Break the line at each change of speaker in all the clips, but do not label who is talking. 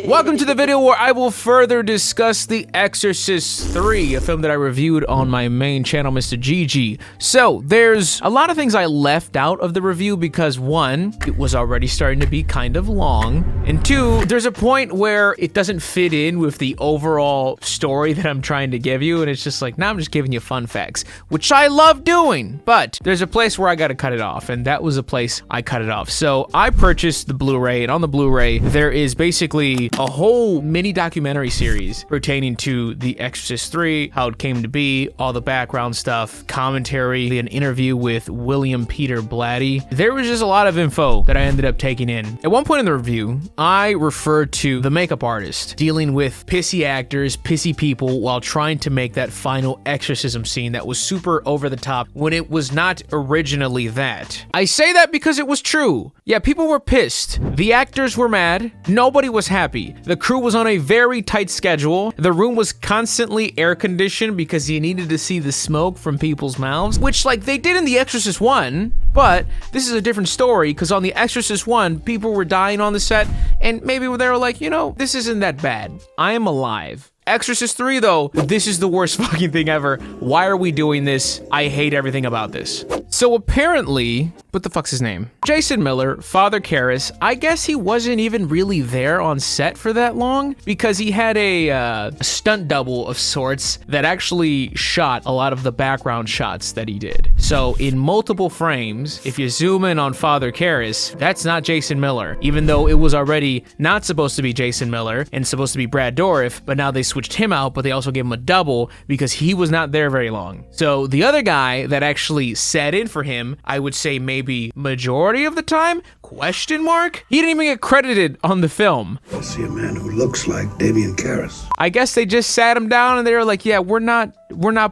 Welcome to the video where I will further discuss The Exorcist 3, a film that I reviewed on my main channel, Mr. GG. So, there's a lot of things I left out of the review because, one, it was already starting to be kind of long, and two, there's a point where it doesn't fit in with the overall story that I'm trying to give you, and it's just like, now I'm just giving you fun facts, which I love doing, but there's a place where I gotta cut it off, and that was a place I cut it off. So, I purchased the Blu-ray, and on the Blu-ray, there is basically a whole mini documentary series pertaining to The Exorcist 3, how it came to be, all the background stuff, commentary, an interview with William Peter Blatty. There was just a lot of info that I ended up taking in. At one point in the review, I referred to the makeup artist dealing with pissy actors, pissy people, while trying to make that final exorcism scene that was super over the top when it was not originally that. I say that because it was true. Yeah, people were pissed. The actors were mad. Nobody was happy. The crew was on a very tight schedule. The room was constantly air conditioned because you needed to see the smoke from people's mouths, which like they did in The Exorcist 1, but this is a different story because on The Exorcist 1, people were dying on the set and maybe they were like, you know, this isn't that bad. I am alive. Exorcist 3 though, this is the worst fucking thing ever. Why are we doing this? I hate everything about this. So apparently, what the fuck's his name? Jason Miller, Father Karras, I guess he wasn't even really there on set for that long because he had a stunt double of sorts that actually shot a lot of the background shots that he did. So in multiple frames, if you zoom in on Father Karras, that's not Jason Miller, even though it was already not supposed to be Jason Miller and supposed to be Brad Dourif, but now they switched him out, but they also gave him a double because he was not there very long. So the other guy that actually sat in for him, I would say maybe majority of the time, question mark? He didn't even get credited on the film.
I see a man who looks like Damien Karras.
I guess they just sat him down and they were like, yeah, we're not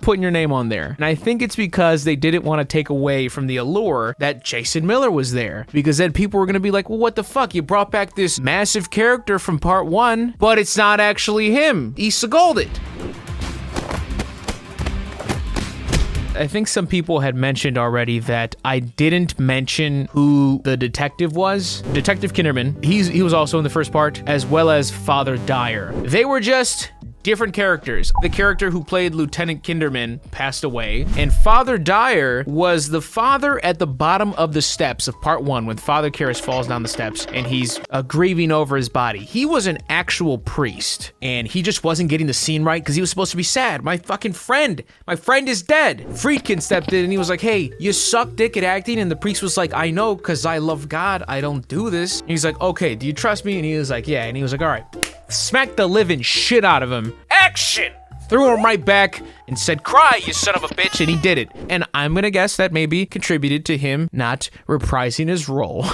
putting your name on there. And I think it's because they didn't want to take away from the allure that Jason Miller was there. Because then people were going to be like, well, what the fuck? You brought back this massive character from part 1, but it's not actually him. He scolded it. I think some people had mentioned already that I didn't mention who the detective was. Detective Kinderman, he was also in the first part, as well as Father Dyer. They were just different characters. The character who played Lieutenant Kinderman passed away, and Father Dyer was the father at the bottom of the steps of part 1 when Father Karras falls down the steps and he's grieving over his body. He was an actual priest, and he just wasn't getting the scene right because he was supposed to be sad. My friend is dead. Friedkin stepped in and he was like, hey, you suck dick at acting, and the priest was like, I know, because I love God, I don't do this. And he's like, okay, do you trust me? And he was like, yeah. And he was like, all right. Smacked the living shit out of him. Action! Threw him right back and said, cry, you son of a bitch, and he did it. And I'm gonna guess that maybe contributed to him not reprising his role.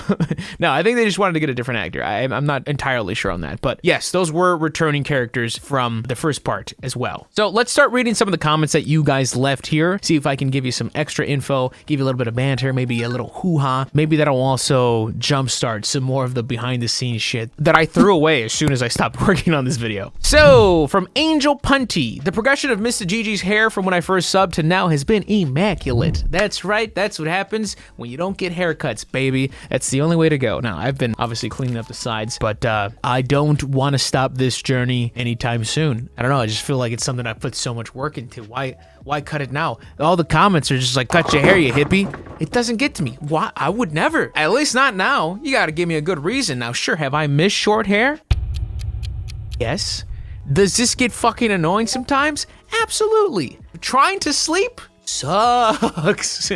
No, I think they just wanted to get a different actor. I'm not entirely sure on that. But yes, those were returning characters from the first part as well. So let's start reading some of the comments that you guys left here. See if I can give you some extra info, give you a little bit of banter, maybe a little hoo-ha. Maybe that'll also jumpstart some more of the behind-the-scenes shit that I threw away as soon as I stopped working on this video. So, from Angel Punty, the progression of Mr. GG's hair from when I first subbed to now has been immaculate. That's right, that's what happens when you don't get haircuts, baby. That's the only way to go. Now, I've been obviously cleaning up the sides, but I don't want to stop this journey anytime soon. I don't know, I just feel like it's something I put so much work into. Why cut it now? All the comments are just like, cut your hair, you hippie. It doesn't get to me. Why? I would never. At least not now. You gotta give me a good reason. Now, sure, have I missed short hair? Yes. Does this get fucking annoying sometimes? Absolutely. Trying to sleep sucks.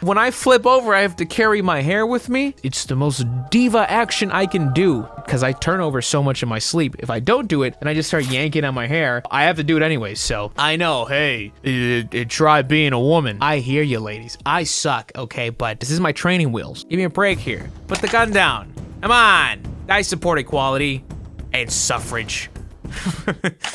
When I flip over, I have to carry my hair with me. It's the most diva action I can do because I turn over so much in my sleep. If I don't do it and I just start yanking on my hair, I have to do it anyway. So I know, hey, try being a woman. I hear you, ladies. I suck, okay? But this is my training wheels. Give me a break here. Put the gun down. Come on. I support equality and suffrage.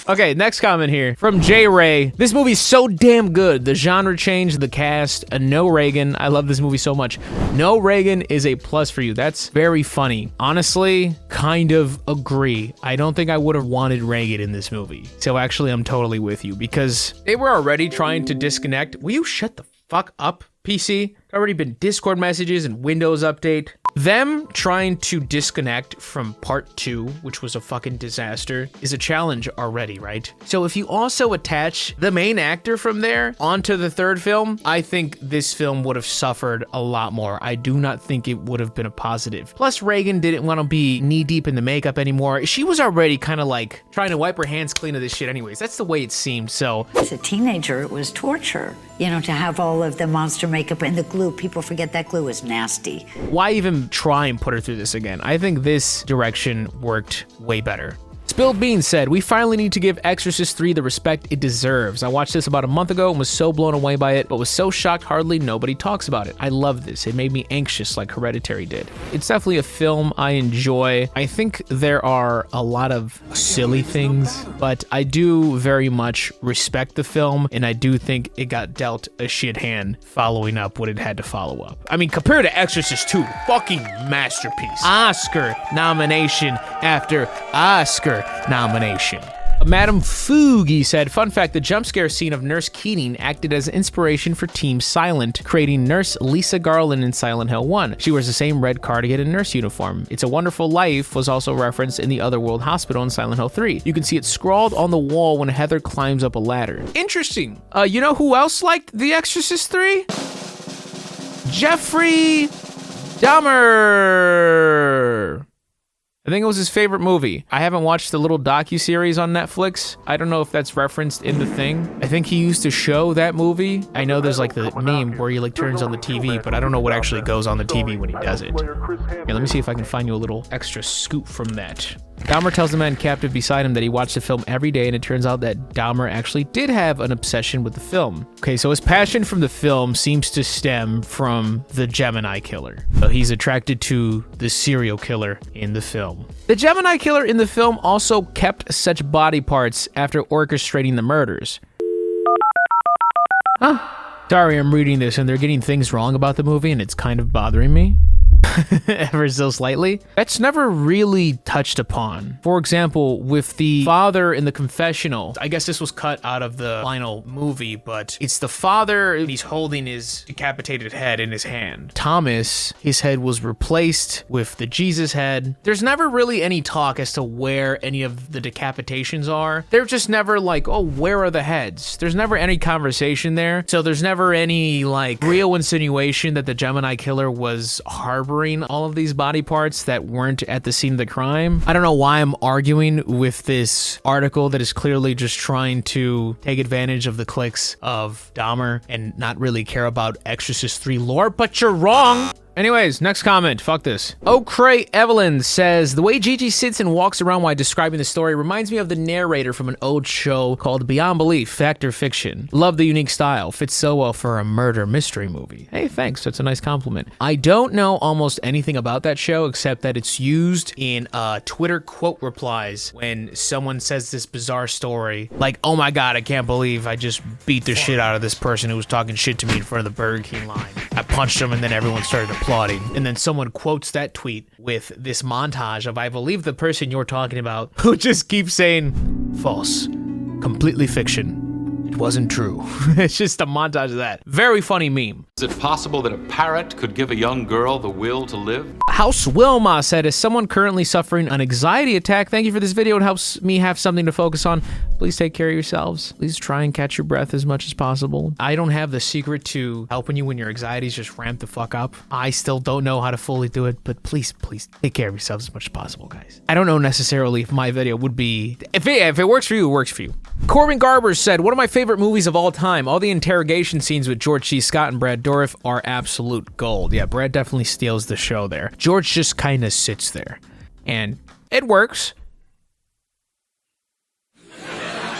Okay, next comment here from J Ray. This movie's so damn good. The genre change, the cast, no Reagan. I love this movie so much. No Reagan is a plus for you. That's very funny. Honestly, kind of agree. I don't think I would have wanted Reagan in this movie. So actually, I'm totally with you because they were already trying to disconnect. Will you shut the fuck up, PC? Already been Discord messages and Windows update. Them trying to disconnect from part 2, which was a fucking disaster, is a challenge already, right? So if you also attach the main actor from there onto the third film, I think this film would have suffered a lot more. I do not think it would have been a positive. Plus, Reagan didn't want to be knee deep in the makeup anymore. She was already kind of like trying to wipe her hands clean of this shit anyways. That's the way it seemed, so.
As a teenager, it was torture, you know, to have all of the monster makeup and the glue. People forget that glue is nasty.
Why even try and put her through this again? I think this direction worked way better. Spilled Beans said, we finally need to give Exorcist 3 the respect it deserves. I watched this about a month ago and was so blown away by it, but was so shocked hardly nobody talks about it. I love this. It made me anxious like Hereditary did. It's definitely a film I enjoy. I think there are a lot of silly things, but I do very much respect the film, and I do think it got dealt a shit hand following up what it had to follow up. I mean, compared to Exorcist 2, fucking masterpiece. Oscar nomination after Oscar nomination. Madam Foogie said, fun fact, the jump scare scene of Nurse Keating acted as inspiration for Team Silent, creating Nurse Lisa Garland in Silent Hill 1. She wears the same red cardigan and nurse uniform. It's a Wonderful Life was also referenced in the Otherworld Hospital in Silent Hill 3. You can see it scrawled on the wall when Heather climbs up a ladder. Interesting. You know who else liked The Exorcist 3? Jeffrey Dahmer. I think it was his favorite movie. I haven't watched the little docuseries on Netflix. I don't know if that's referenced in the thing. I think he used to show that movie. I know there's like the meme where he like turns on the TV, but I don't know what actually goes on the TV when he does it. Here, let me see if I can find you a little extra scoop from that. Dahmer tells the man captive beside him that he watched the film every day, and it turns out that Dahmer actually did have an obsession with the film. Okay, so his passion from the film seems to stem from the Gemini killer. So he's attracted to the serial killer in the film. The Gemini killer in the film also kept such body parts after orchestrating the murders. Huh? Sorry, I'm reading this and they're getting things wrong about the movie and it's kind of bothering me. Ever so slightly. That's never really touched upon. For example, with the father in the confessional, I guess this was cut out of the final movie, but it's the father, he's holding his decapitated head in his hand. Thomas, his head was replaced with the Jesus head. There's never really any talk as to where any of the decapitations are. They're just never like, oh, where are the heads? There's never any conversation there. So there's never any like real insinuation that the Gemini killer was harboring all of these body parts that weren't at the scene of the crime. I don't know why I'm arguing with this article that is clearly just trying to take advantage of the clicks of Dahmer and not really care about Exorcist 3 lore, but you're wrong. Anyways, next comment. Fuck this. O'Cray Evelyn says, the way Gigi sits and walks around while describing the story reminds me of the narrator from an old show called Beyond Belief, Fact or Fiction. Love the unique style. Fits so well for a murder mystery movie. Hey, thanks. That's a nice compliment. I don't know almost anything about that show except that it's used in Twitter quote replies when someone says this bizarre story. Like, oh my God, I can't believe I just beat the shit out of this person who was talking shit to me in front of the Burger King line. I punched him and then everyone started applauding. And then someone quotes that tweet with this montage of, I believe the person you're talking about, who just keeps saying, false, completely fiction. It wasn't true. It's just a montage of that. Very funny meme.
Is it possible that a parrot could give a young girl the will to live?
House Wilma said, as someone currently suffering an anxiety attack, thank you for this video. It helps me have something to focus on. Please take care of yourselves. Please try and catch your breath as much as possible. I don't have the secret to helping you when your anxieties just ramp the fuck up. I still don't know how to fully do it, but please take care of yourselves as much as possible, guys. I don't know necessarily if my video would be, if it works for you, it works for you. Corbin Garber said, one of my favorite movies of all time. All the interrogation scenes with George C. Scott and Brad Dourif are absolute gold. Yeah, Brad definitely steals the show there. George just kind of sits there, and it works.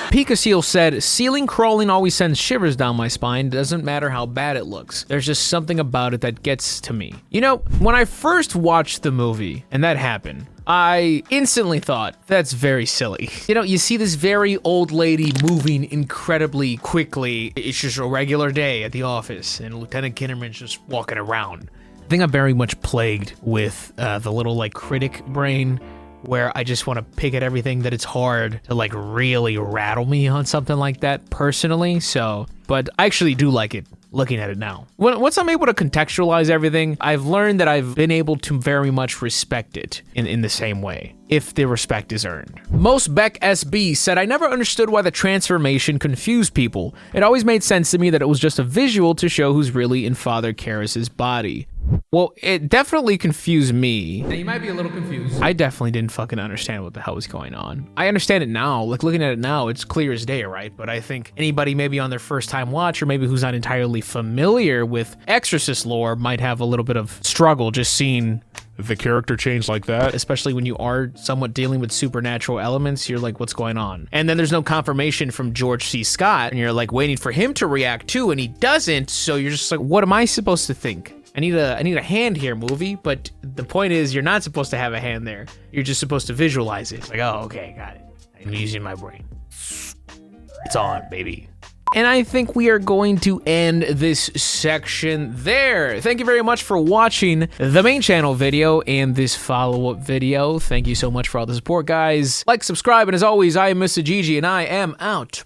Pika Seal said, ceiling crawling always sends shivers down my spine. Doesn't matter how bad it looks. There's just something about it that gets to me. You know, when I first watched the movie, and that happened, I instantly thought, that's very silly. You know, you see this very old lady moving incredibly quickly. It's just a regular day at the office, and Lieutenant Kinnerman's just walking around. I think I'm very much plagued with the little, like, critic brain, where I just want to pick at everything that it's hard to, like, really rattle me on something like that personally. So, but I actually do like it looking at it now. Once I'm able to contextualize everything, I've learned that I've been able to very much respect it in the same way, if the respect is earned. Most Beck SB said, I never understood why the transformation confused people. It always made sense to me that it was just a visual to show who's really in Father Karras's body. Well, it definitely confused me.
Now, you might be a little confused.
I definitely didn't fucking understand what the hell was going on. I understand it now. Like, looking at it now, it's clear as day, right? But I think anybody maybe on their first time watch, or maybe who's not entirely familiar with Exorcist lore, might have a little bit of struggle just seeing the character change like that. Especially when you are somewhat dealing with supernatural elements, you're like, what's going on? And then there's no confirmation from George C. Scott, and you're like waiting for him to react too, and he doesn't, so you're just like, what am I supposed to think? I need a hand here, movie, but the point is you're not supposed to have a hand there. You're just supposed to visualize it. It's like, oh, okay, got it. I'm using my brain. It's on, baby. And I think we are going to end this section there. Thank you very much for watching the main channel video and this follow-up video. Thank you so much for all the support, guys. Like, subscribe, and as always, I am Mr. Gigi, and I am out.